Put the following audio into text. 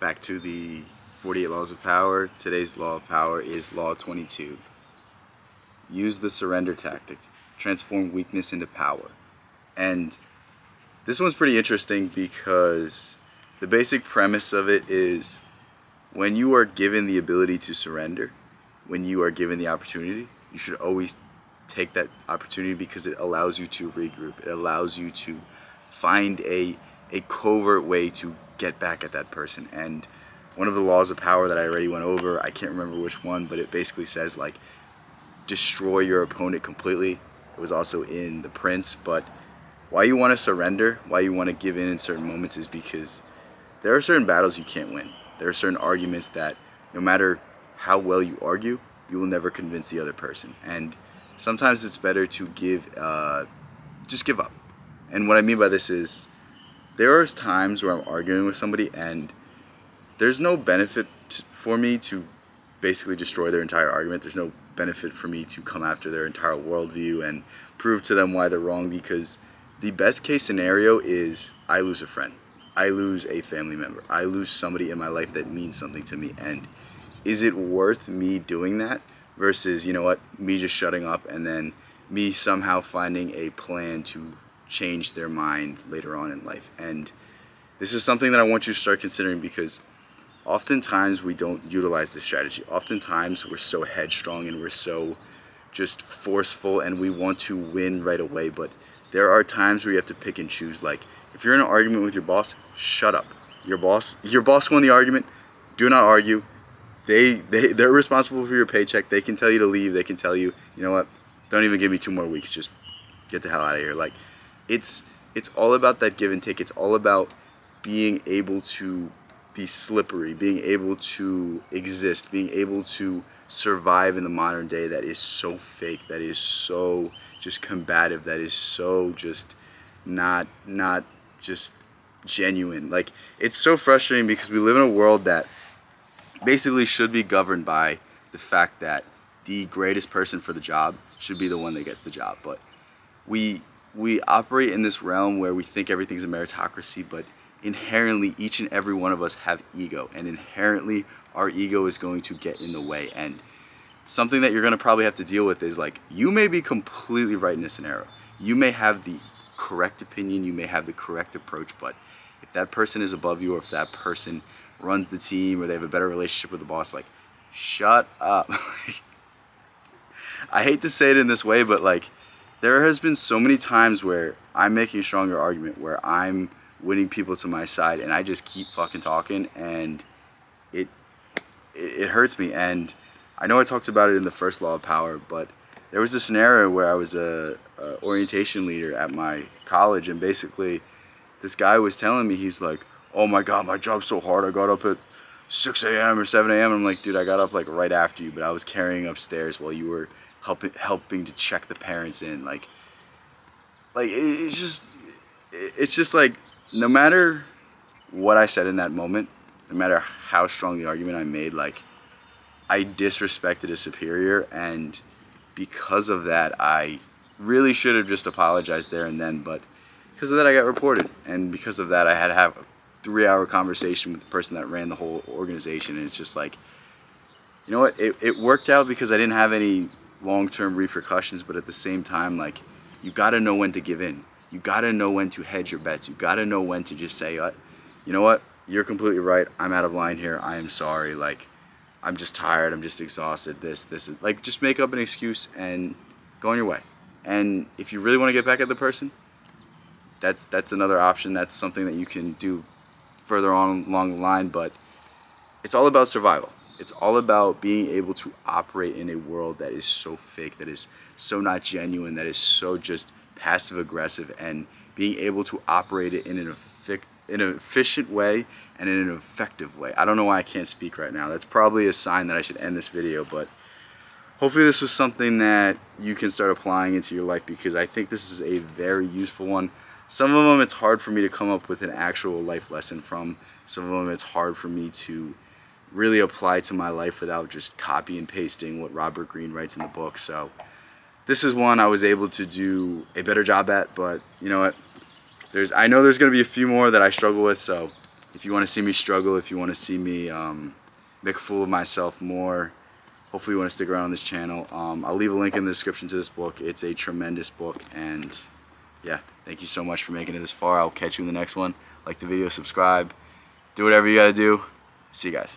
Back to the 48 Laws of Power. Today's Law of Power is Law 22. Use the surrender tactic. Transform weakness into power. And this one's pretty interesting because the basic premise of it is when you are given the ability to surrender, when you are given the opportunity, you should always take that opportunity because it allows you to regroup. It allows you to find a covert way to get back at that person. And one of the laws of power that I already went over, I can't remember which one, but it basically says like destroy your opponent completely. It was also in The Prince. But why you want to surrender, why you want to give in certain moments is because there are certain battles you can't win. There are certain arguments that no matter how well you argue, you will never convince the other person. And sometimes it's better to just give up. And what I mean by this is there are times where I'm arguing with somebody and there's no benefit for me to basically destroy their entire argument. There's no benefit for me to come after their entire worldview and prove to them why they're wrong, because the best case scenario is I lose a friend. I lose a family member. I lose somebody in my life that means something to me. And is it worth me doing that versus, you know what, me just shutting up and then me somehow finding a plan to change their mind later on in life? And this is something that I want you to start considering because oftentimes we don't utilize this strategy. Oftentimes we're so headstrong and we're so just forceful and we want to win right away. But there are times where you have to pick and choose. Like if you're in an argument with your boss, shut up. Your boss won the argument. Do not argue. They're responsible for your paycheck. They can tell you to leave. They can tell you, you know what, don't even give me 2 more weeks. Just get the hell out of here. Like it's all about that give and take. It's all about being able to be slippery, being able to exist, being able to survive in the modern day that is so fake, that is so just combative, that is so just not just genuine. Like it's so frustrating because we live in a world that basically should be governed by the fact that the greatest person for the job should be the one that gets the job. But we operate in this realm where we think everything's a meritocracy, but inherently each and every one of us have ego, and inherently our ego is going to get in the way. And something that you're going to probably have to deal with is like you may be completely right in a scenario. You may have the correct opinion, you may have the correct approach, but if that person is above you or if that person runs the team or they have a better relationship with the boss, like shut up. I hate to say it in this way, but like there has been so many times where I'm making a stronger argument, where I'm winning people to my side and I just keep fucking talking and it hurts me. And I know I talked about it in the first law of power, but there was a scenario where I was a orientation leader at my college, and basically this guy was telling me, he's like, oh my god, my job's so hard, I got up at 6 a.m. or 7 a.m. I'm like, dude, I got up like right after you, but I was carrying upstairs while you were helping to check the parents in. Like it's just like no matter what I said in that moment, no matter how strong the argument I made, like I disrespected a superior, and because of that I really should have just apologized there and then, but because of that I got reported, and because of that I had to have a 3-hour conversation with the person that ran the whole organization. And it's just like, you know what, it worked out because I didn't have any long-term repercussions, but at the same time, like you gotta know when to give in. You gotta know when to hedge your bets. You gotta know when to just say, you know what, you're completely right, I'm out of line here, I am sorry, like I'm just tired, I'm just exhausted, this is like, just make up an excuse and go on your way. And if you really want to get back at the person, that's another option. That's something that you can do further on along the line. But it's all about survival. It's all about being able to operate in a world that is so fake, that is so not genuine, that is so just passive aggressive, and being able to operate it in an efficient way and in an effective way. I don't know why I can't speak right now. That's probably a sign that I should end this video, but hopefully this was something that you can start applying into your life, because I think this is a very useful one. Some of them it's hard for me to come up with an actual life lesson from. Some of them it's hard for me to really apply to my life without just copy and pasting what Robert Greene writes in the book. So this is one I was able to do a better job at, but you know what? I know there's going to be a few more that I struggle with, so If you want to see me struggle, if you want to see me make a fool of myself more, hopefully you want to stick around on this channel. I'll leave a link in the description to this book. It's a tremendous book, and yeah, thank you so much for making it this far. I'll catch you in the next one. Like the video, subscribe, do whatever you gotta do. See you guys.